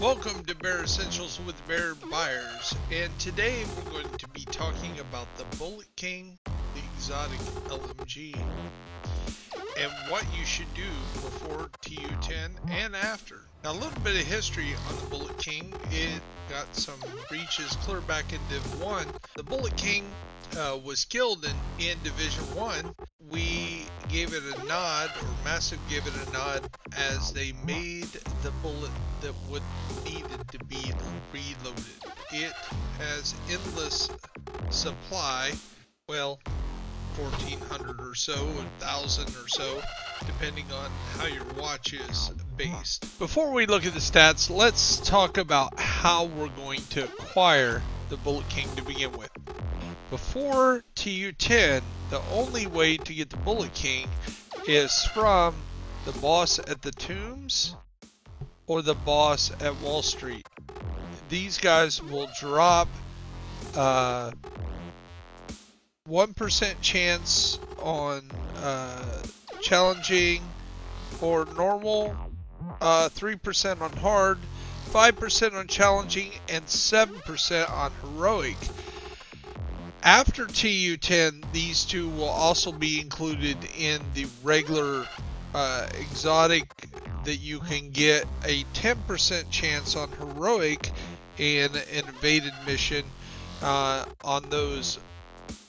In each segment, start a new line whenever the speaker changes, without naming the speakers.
Welcome to Bear Essentials with Bear Buyers, and today we're going to be talking about the Bullet King, the exotic LMG, and what you should do before TU10 and after. Now, a little bit of history on the Bullet King. It got some breaches clear back in Div 1. The Bullet King was killed in Division 1. We gave it a nod, or Massive gave it a nod, as they made the bullet that would needed to be reloaded. It has endless supply, well, 1,400 or so, 1,000 or so, depending on how your watch is based. Before we look at the stats, let's talk about how we're going to acquire the Bullet King to begin with. Before TU10, the only way to get the Bullet King is from the boss at the Tombs or the boss at Wall Street. These guys will drop 1% chance on challenging or normal, 3% on hard, 5% on challenging, and 7% on heroic. After TU10, these two will also be included in the regular exotic that you can get a 10% chance on heroic and an invaded mission on those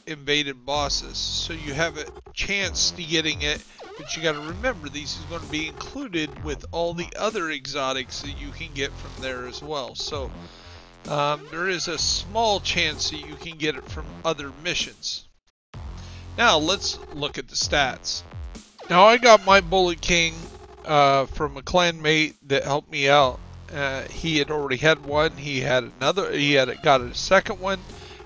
invaded bosses. So you have a chance to getting it, but you got to remember these is going to be included with all the other exotics that you can get from there as well. So there is a small chance that you can get it from other missions. Now let's look at the stats. Now I got my Bullet King from a clanmate that helped me out. He had already had one. He had another. He had got a second one,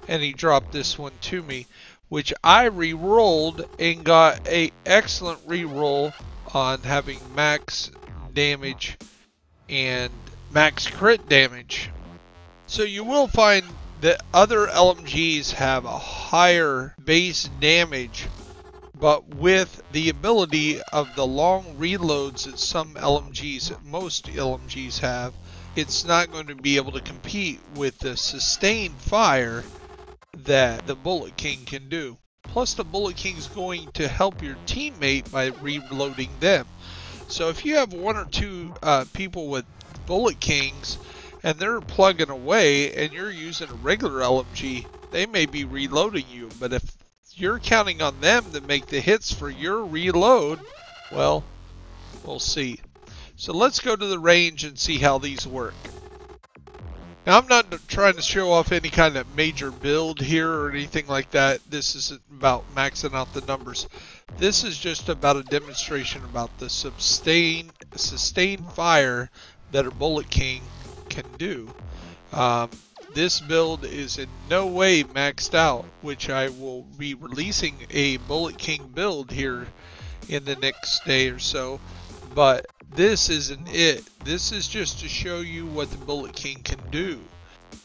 and he dropped this one to me, which I re-rolled and got a excellent re-roll on having max damage and max crit damage. So you will find that other LMGs have a higher base damage, but with the ability of the long reloads that some LMGs, most LMGs have, it's not going to be able to compete with the sustained fire that the Bullet King can do. Plus the Bullet King is going to help your teammate by reloading them. So if you have one or two people with Bullet Kings and they're plugging away and you're using a regular LMG, they may be reloading you, but if you're counting on them to make the hits for your reload, well, we'll see. So let's go to the range and see how these work. Now, I'm not trying to show off any kind of major build here or anything like that. This isn't about maxing out the numbers. This is just about a demonstration about the sustained fire that a Bullet King can do. This build is in no way maxed out, which I will be releasing a Bullet King build here in the next day or so, but this isn't it. This is just to show you what the Bullet King can do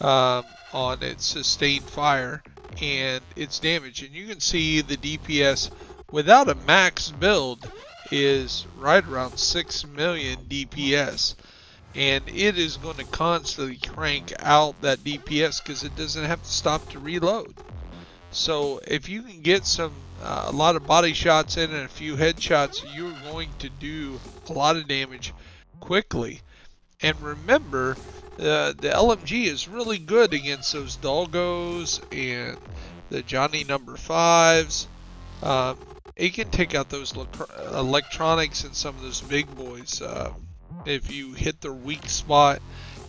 on its sustained fire and its damage. And you can see the DPS without a max build is right around 6 million DPS. And it is going to constantly crank out that DPS because it doesn't have to stop to reload. So if you can get a lot of body shots in and a few headshots, you're going to do a lot of damage quickly. And remember, the LMG is really good against those Dogos and the Johnny number 5s. It can take out those electronics and some of those big boys. If you hit their weak spot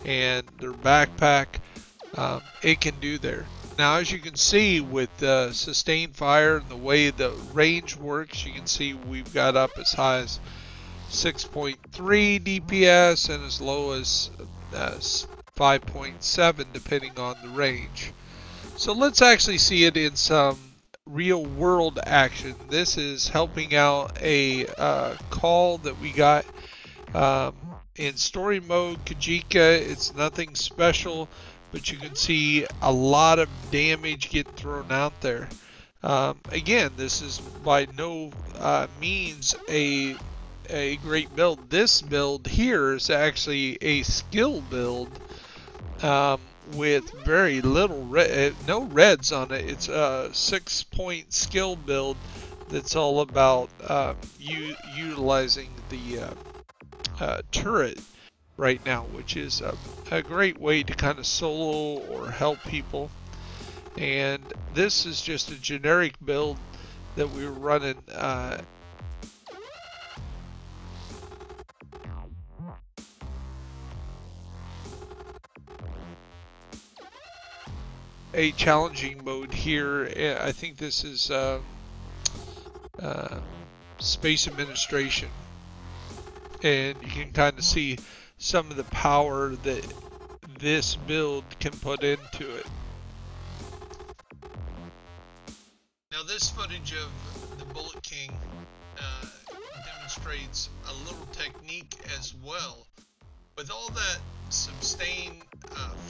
and their backpack, it can do there. Now, as you can see with the sustained fire and the way the range works, you can see we've got up as high as 6.3 DPS and as low as 5.7 depending on the range. So let's actually see it in some real world action. This is helping out a call that we got in story mode, Kajika. It's nothing special, but you can see a lot of damage getting thrown out there. Again, this is by no means a a great build. This build here is actually a skill build with very little no reds on it. It's a 6-point skill build that's all about utilizing the turret right now, which is a great way to kind of solo or help people. And this is just a generic build that we were running a challenging mode here. I think this is Space Administration, and you can kind of see some of the power that this build can put into it. Now this footage of the Bullet King demonstrates a little technique as well. With all that sustained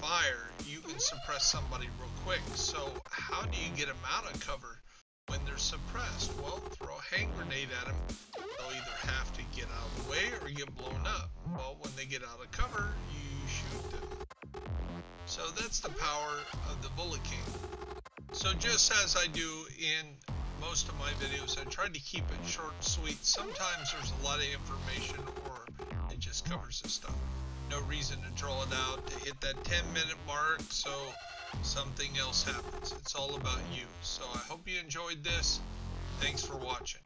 fire, you can suppress somebody real quick. So how do you get them out of cover when they're suppressed? Well, throw a hand grenade at them. They'll either have to get out of the way or get blown up. Well, when they get out of cover, you shoot them. So that's the power of the Bullet King. So just as I do in most of my videos, I try to keep it short and sweet. Sometimes there's a lot of information, or it just covers the stuff. No reason to draw it out to hit that 10-minute mark so something else happens. It's all about you. So I hope you enjoyed this. Thanks for watching.